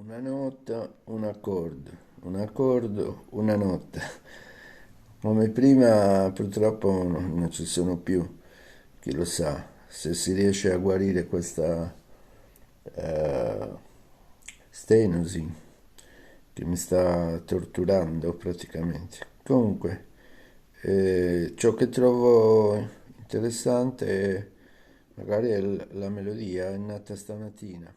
Una nota, un accordo, una nota. Come prima purtroppo non ci sono più, chi lo sa, se si riesce a guarire questa eh, stenosi che mi sta torturando praticamente. Comunque, ciò che trovo interessante magari è la melodia, è nata stamattina.